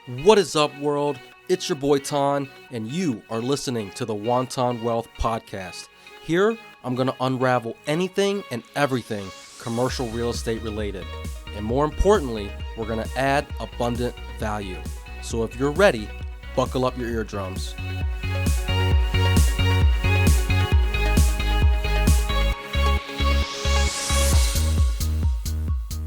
What is up, world? It's your boy Tan, and you are listening to the Wonton Wealth Podcast. Here, I'm going to unravel anything and everything commercial real estate related. And more importantly, we're going to add abundant value. So if you're ready, buckle up your eardrums.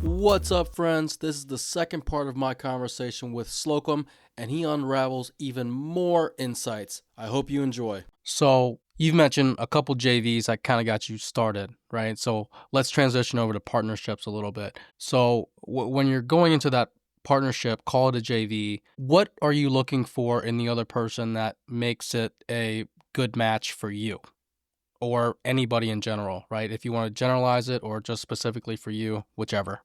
What's up, friends? This is the second part of my conversation with Slocomb, and he unravels even more insights. I hope you enjoy. So you've mentioned a couple JVs that kind of got you started, right? So let's transition over to partnerships a little bit. So when you're going into that partnership, call it a JV, what are you looking for in the other person that makes it a good match for you? Or anybody in general, right? If you want to generalize it or just specifically for you, whichever.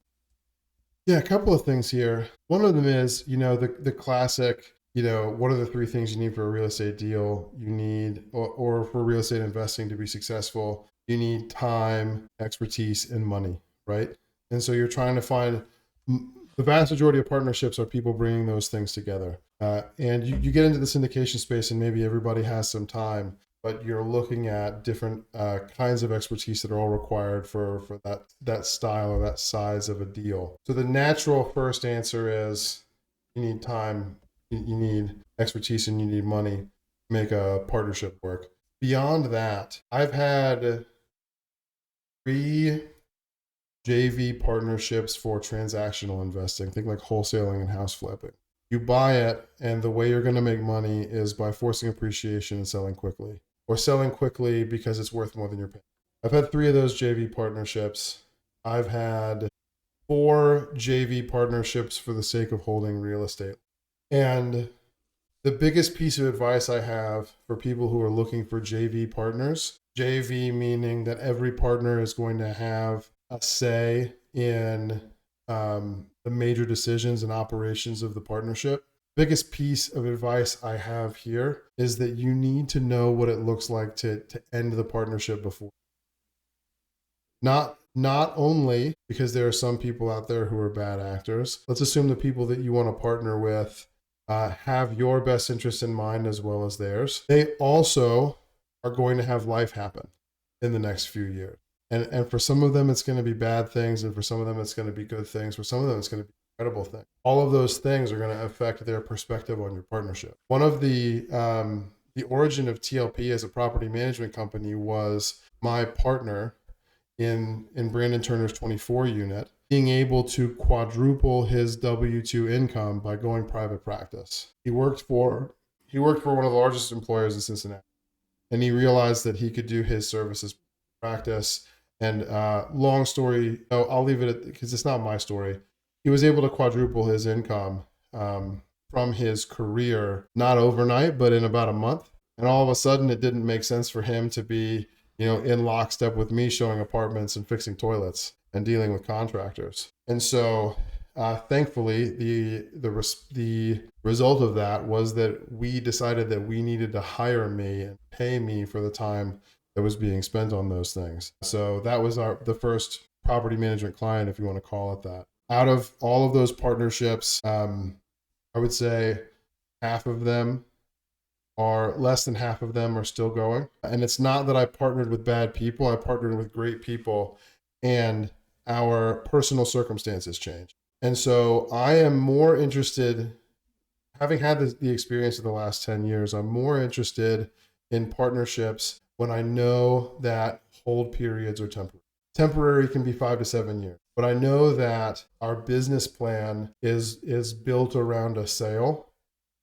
Yeah, a couple of things here. One of them is, the classic, what are the three things you need for a real estate deal? You need, or for real estate investing to be successful, you need time, expertise, and money, right? And so you're trying to find, the vast majority of partnerships are people bringing those things together. And you get into the syndication space and maybe everybody has some time, but you're looking at different kinds of expertise that are all required for that style or that size of a deal. So the natural first answer is you need time, you need expertise, and you need money to make a partnership work. Beyond that, I've had 3 JV partnerships for transactional investing, think like wholesaling and house flipping. You buy it, and the way you're going to make money is by forcing appreciation and selling quickly, or selling quickly because it's worth more than you're paying. I've had 3 of those JV partnerships. I've had 4 JV partnerships for the sake of holding real estate. And the biggest piece of advice I have for people who are looking for JV partners, JV meaning that every partner is going to have a say in the major decisions and operations of the partnership. Biggest piece of advice I have here is that you need to know what it looks like to end the partnership before. Not only because there are some people out there who are bad actors. Let's assume the people that you want to partner with have your best interest in mind as well as theirs. They also are going to have life happen in the next few years. And for some of them, it's going to be bad things. And for some of them, it's going to be good things. For some of them, it's going to be incredible things. All of those things are going to affect their perspective on your partnership. One of the origin of TLP as a property management company was my partner in Brandon Turner's 24 unit being able to quadruple his W-2 income by going private practice. He worked for one of the largest employers in Cincinnati, and he realized that he could do his services practice. And long story, I'll leave it at, because it's not my story. He was able to quadruple his income from his career, not overnight, but in about a month. And all of a sudden, it didn't make sense for him to be, in lockstep with me, showing apartments and fixing toilets and dealing with contractors. And so, thankfully, the result of that was that we decided that we needed to hire me and pay me for the time that was being spent on those things. So that was the first property management client, if you want to call it that. Out of all of those partnerships, I would say less than half of them are still going. And it's not that I partnered with bad people. I partnered with great people, and our personal circumstances changed. And so I am more interested, having had the experience of the last 10 years, I'm more interested in partnerships when I know that hold periods are temporary. Temporary can be 5 to 7 years, but I know that our business plan is built around a sale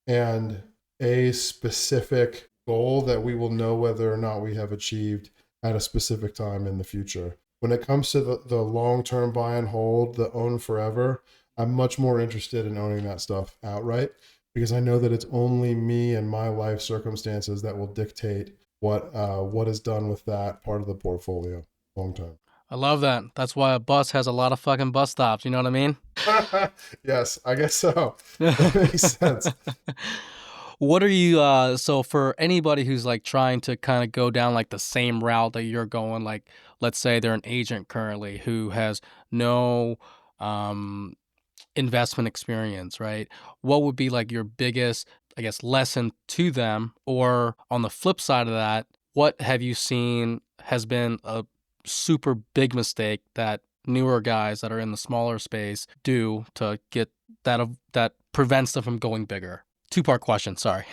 and a specific goal that we will know whether or not we have achieved at a specific time in the future. When it comes to the long-term buy and hold, the own forever, I'm much more interested in owning that stuff outright, because I know that it's only me and my life circumstances that will dictate what is done with that part of the portfolio long term. I love that. That's why a bus has a lot of fucking bus stops. You know what I mean? Yes, I guess so. That makes sense. What are you, so for anybody who's like trying to kind of go down like the same route that you're going, like let's say they're an agent currently who has no investment experience, right? What would be like your biggest, I guess, lesson to them? Or on the flip side of that, what have you seen has been a super big mistake that newer guys that are in the smaller space do to get that prevents them from going bigger? Two-part question, sorry.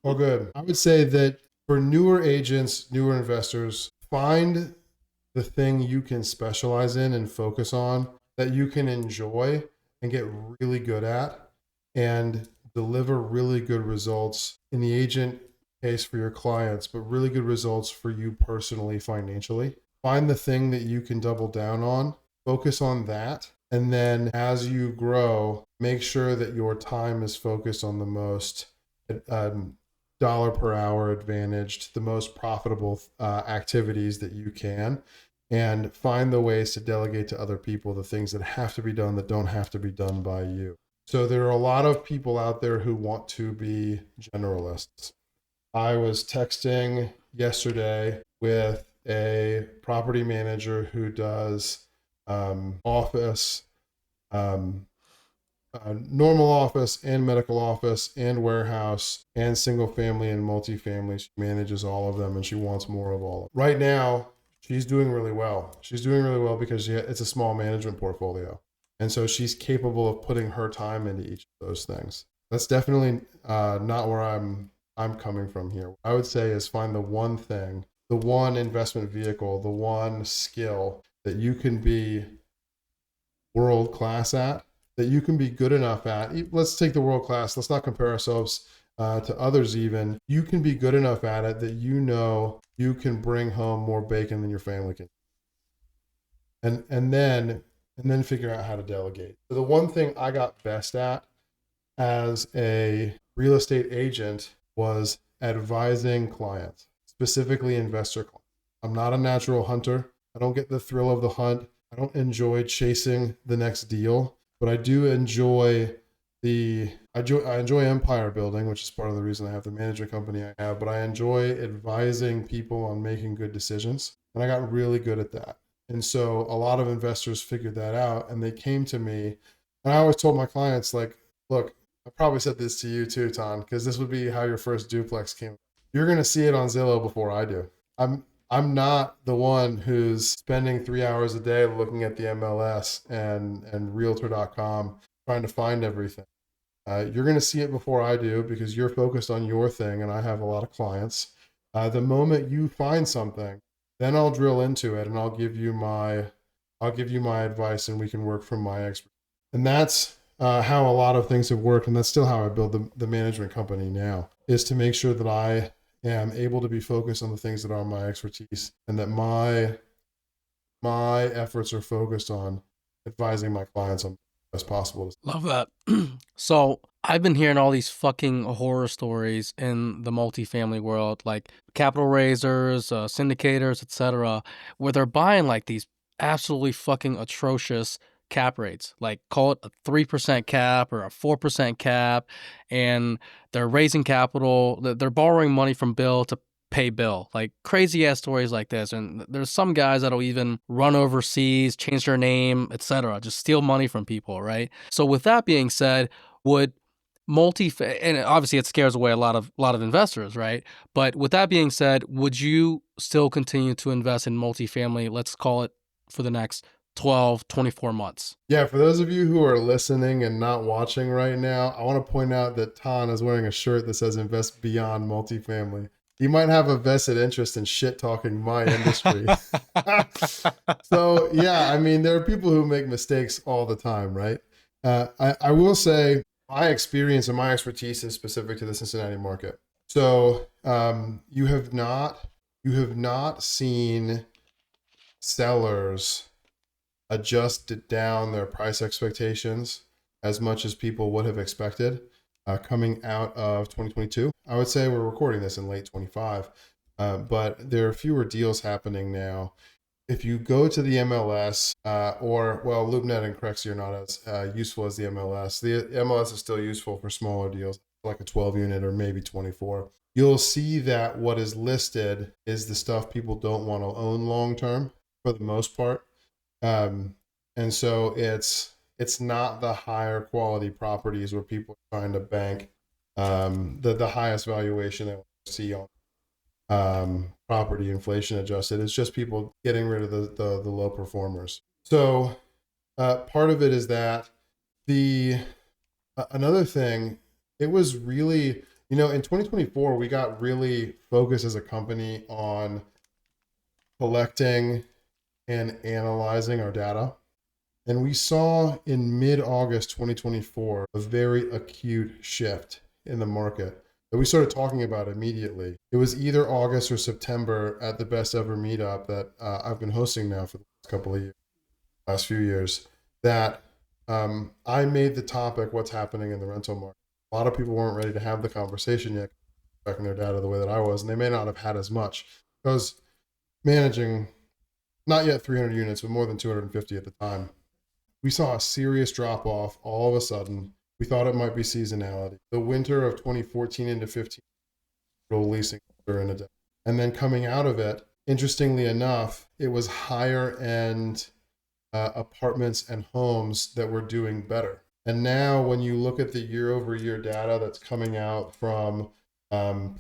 Oh, good. I would say that for newer agents, newer investors, find the thing you can specialize in and focus on that you can enjoy and get really good at and deliver really good results in the agent case for your clients, but really good results for you personally, financially. Find the thing that you can double down on, focus on that. And then as you grow, make sure that your time is focused on the most dollar per hour advantaged, the most profitable activities that you can, and find the ways to delegate to other people the things that have to be done that don't have to be done by you. So there are a lot of people out there who want to be generalists. I was texting yesterday with a property manager who does office, um, normal office and medical office and warehouse and single family and multifamily. She manages all of them and she wants more of all of them. Right now, she's doing really well. She's doing really well because it's a small management portfolio. And so she's capable of putting her time into each of those things. That's definitely not where I'm coming from here. What I would say is find the one thing, the one investment vehicle, the one skill that you can be world class at, that you can be good enough at. Let's take the world class. Let's not compare ourselves to others even. You can be good enough at it that you know you can bring home more bacon than your family can. And then figure out how to delegate. So the one thing I got best at as a real estate agent was advising clients, specifically investor clients. I'm not a natural hunter. I don't get the thrill of the hunt. I don't enjoy chasing the next deal, but I do enjoy I enjoy empire building, which is part of the reason I have the management company I have, but I enjoy advising people on making good decisions. And I got really good at that. And so a lot of investors figured that out and they came to me. And I always told my clients, like, look, I probably said this to you too, Ton, because this would be how your first duplex came. You're going to see it on Zillow before I do. I'm not the one who's spending 3 hours a day looking at the MLS and Realtor.com trying to find everything. You're going to see it before I do because you're focused on your thing, and I have a lot of clients. The moment you find something, then I'll drill into it and I'll give you my advice, and we can work from my expertise. And that's how a lot of things have worked, and that's still how I build the management company now, is to make sure that I am able to be focused on the things that are my expertise, and that my efforts are focused on advising my clients on the best possible. Love that. So I've been hearing all these fucking horror stories in the multifamily world, like capital raisers, syndicators, etc., where they're buying like these absolutely fucking atrocious cap rates, like call it a 3% cap or a 4% cap, and they're raising capital, they're borrowing money from Bill to pay Bill, like crazy ass stories like this. And there's some guys that'll even run overseas, change their name, etc., just steal money from people, right? So with that being said, would and obviously it scares away a lot of investors, right? But with that being said, would you still continue to invest in multifamily, let's call it, for the next 12, 24 months? Yeah, for those of you who are listening and not watching right now, I want to point out that Tan is wearing a shirt that says invest beyond multifamily. He might have a vested interest in shit talking my industry. So yeah, I mean, there are people who make mistakes all the time, right? I will say my experience and my expertise is specific to the Cincinnati market. So you have not seen sellers adjust down their price expectations as much as people would have expected coming out of 2022. I would say we're recording this in late 25, but there are fewer deals happening now. If you go to the MLS, LoopNet and Crexy are not as useful as the MLS. The MLS is still useful for smaller deals, like a 12 unit or maybe 24. You'll see that what is listed is the stuff people don't want to own long term for the most part. And so it's it's not the higher quality properties where people are trying to bank the highest valuation they want to see on property inflation adjusted. It's just people getting rid of the low performers. So part of it is that the another thing, it was really, in 2024 we got really focused as a company on collecting and analyzing our data. And we saw in mid-August 2024 a very acute shift in the market that we started talking about immediately. It was either August or September at the Best Ever meetup that I've been hosting now for the last couple of years, last few years, that I made the topic what's happening in the rental market. A lot of people weren't ready to have the conversation yet, checking their data the way that I was, and they may not have had as much because managing not yet 300 units, but more than 250 at the time. We saw a serious drop off all of a sudden. We thought it might be seasonality. The winter of 2014 into 15, leasing in a day. And then coming out of it, interestingly enough, it was higher end apartments and homes that were doing better. And now when you look at the year over year data that's coming out from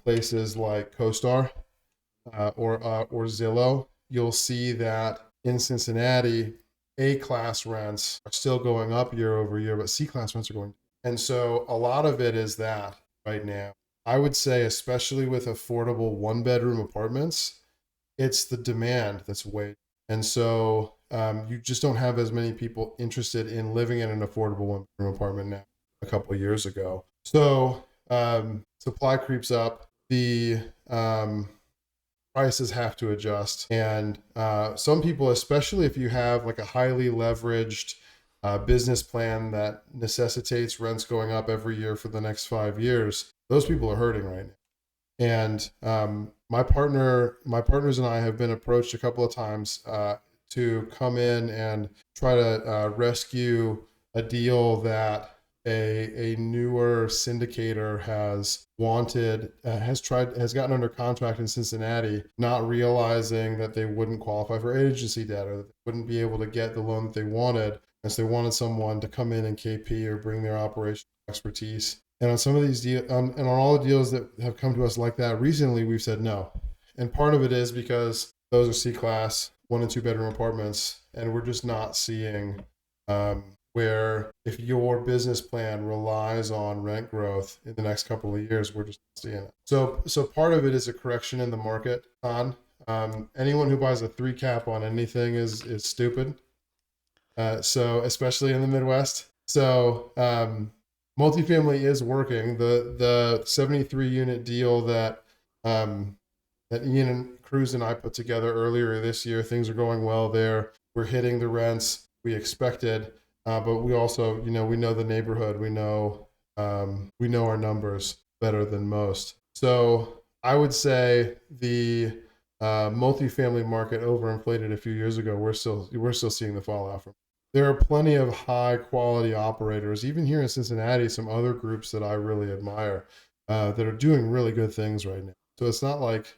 places like CoStar or Zillow, you'll see that in Cincinnati, A-class rents are still going up year over year, but C-class rents are going. And so a lot of it is that right now. I would say, especially with affordable one-bedroom apartments, it's the demand that's way. And so you just don't have as many people interested in living in an affordable one-bedroom apartment now a couple of years ago. So supply creeps up. The prices have to adjust. And some people, especially if you have like a highly leveraged business plan that necessitates rents going up every year for the next 5 years, those people are hurting right now. And my partners and I have been approached a couple of times to come in and try to rescue a deal that a newer syndicator has gotten under contract in Cincinnati, not realizing that they wouldn't qualify for agency debt or that they wouldn't be able to get the loan that they wanted, as they wanted someone to come in and KP or bring their operational expertise. And on some of these deals, and on all the deals that have come to us like that recently, we've said no. And part of it is because those are C-class, 1 and 2 bedroom apartments, and we're just not seeing where if your business plan relies on rent growth in the next couple of years, we're just not seeing it. So part of it is a correction in the market. Anyone who buys a 3 cap on anything is stupid. So especially in the Midwest. So multifamily is working. The 73 unit deal that that Ian and Cruz and I put together earlier this year, things are going well there. We're hitting the rents we expected, but we also, we know the neighborhood. We know our numbers better than most. So I would say the multifamily market overinflated a few years ago. We're still seeing the fallout from. There are plenty of high quality operators, even here in Cincinnati, some other groups that I really admire that are doing really good things right now. So it's not like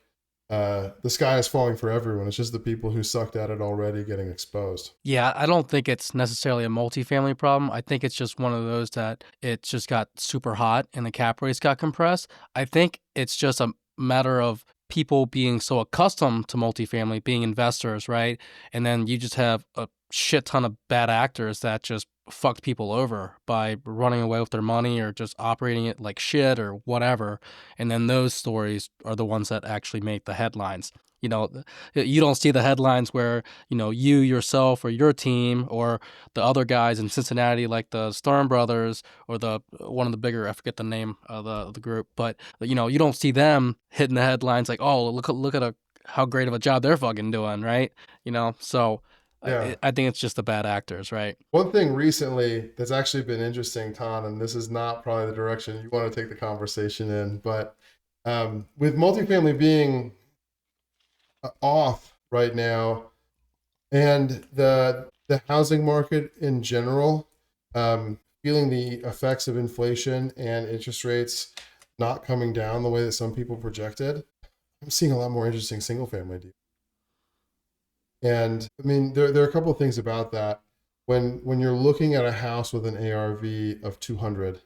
the sky is falling for everyone. It's just the people who sucked at it already getting exposed. Yeah, I don't think it's necessarily a multifamily problem. I think it's just one of those that it just got super hot and the cap rates got compressed. I think it's just a matter of people being so accustomed to multifamily, being investors, right? And then you just have a shit ton of bad actors that just fucked people over by running away with their money or just operating it like shit or whatever. And then those stories are the ones that actually make the headlines. You don't see the headlines where, you yourself or your team or the other guys in Cincinnati, like the Stern brothers or the one of the bigger, I forget the name of the group, but you don't see them hitting the headlines like, oh, look at how great of a job they're fucking doing, right? So Yeah. I think it's just the bad actors, right? One thing recently that's actually been interesting, Ton, and this is not probably the direction you want to take the conversation in, but with multifamily being off right now, and the housing market in general feeling the effects of inflation and interest rates not coming down the way that some people projected, I'm seeing a lot more interesting single family deals. And I mean, there are a couple of things about that. when you're looking at a house with an ARV of 200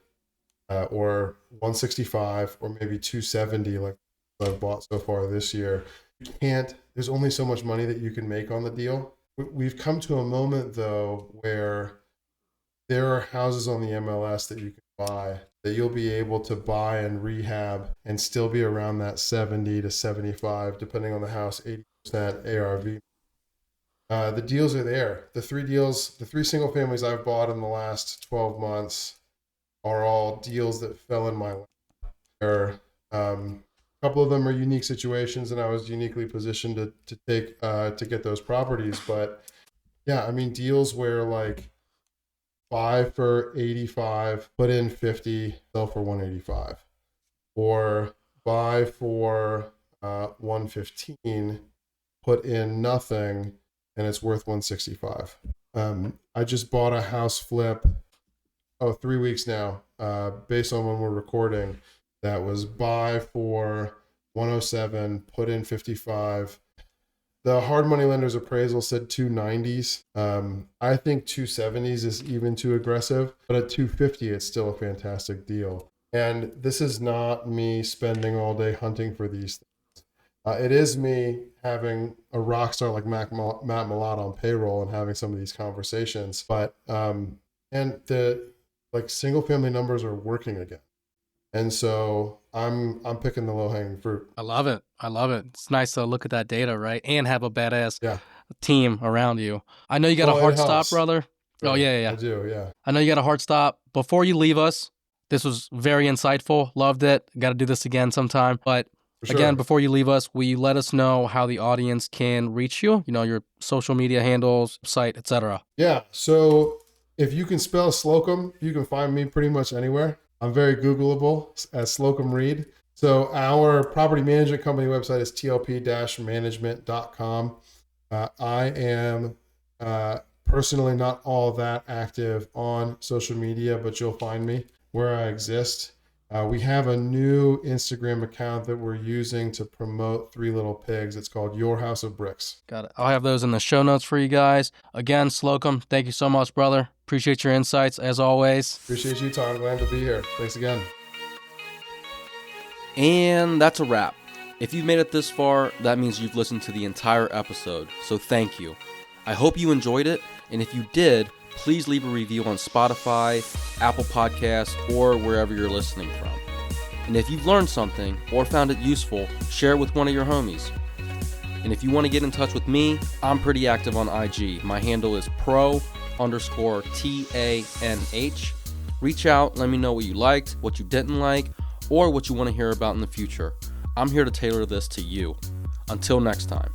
or 165 or maybe 270, like I've bought so far this year, you can't. There's only so much money that you can make on the deal. We've come to a moment though where there are houses on the MLS that you can buy that you'll be able to buy and rehab and still be around that 70 to 75, depending on the house, 80% ARV. The deals are there. The three single families I've bought in the last 12 months are all deals that fell in my lap. A couple of them are unique situations, and I was uniquely positioned to take to get those properties. But yeah, I mean, deals where like buy for 85, put in 50, sell for 185, or buy for 115, put in nothing, and it's worth 165. I just bought a house flip 3 weeks now, based on when we're recording, that was buy for 107, put in 55. The hard money lender's appraisal said 290s. I think 270s is even too aggressive, but at 250, it's still a fantastic deal. And this is not me spending all day hunting for these things. It is me having a rock star like Matt Malott on payroll and having some of these conversations. But and the like single family numbers are working again. And so I'm picking the low hanging fruit. I love it. I love it. It's nice to look at that data, right? And have a badass Yeah. team around you. I know you got a hard stop, brother. Oh, yeah. I do, yeah. I know you got a hard stop. Before you leave us, this was very insightful. Loved it. Got to do this again sometime. But again, before you leave us, will you let us know how the audience can reach you? You know, your social media handles, site, etc. Yeah. So if you can spell Slocomb, you can find me pretty much anywhere. I'm very Googleable as Slocomb Reed. So our property management company website is tlp-management.com. I am personally not all that active on social media, but you'll find me where I exist. We have a new Instagram account that we're using to promote Three Little Pigs. It's called Your House of Bricks. Got it. I'll have those in the show notes for you guys. Again, Slocomb, thank you so much, brother. Appreciate your insights as always. Appreciate you, Tom. Glad to be here. Thanks again. And that's a wrap. If you've made it this far, that means you've listened to the entire episode. So thank you. I hope you enjoyed it. And if you did, please leave a review on Spotify, Apple Podcasts, or wherever you're listening from. And if you've learned something or found it useful, share it with one of your homies. And if you want to get in touch with me, I'm pretty active on IG. My handle is pro_TANH. Reach out, let me know what you liked, what you didn't like, or what you want to hear about in the future. I'm here to tailor this to you. Until next time.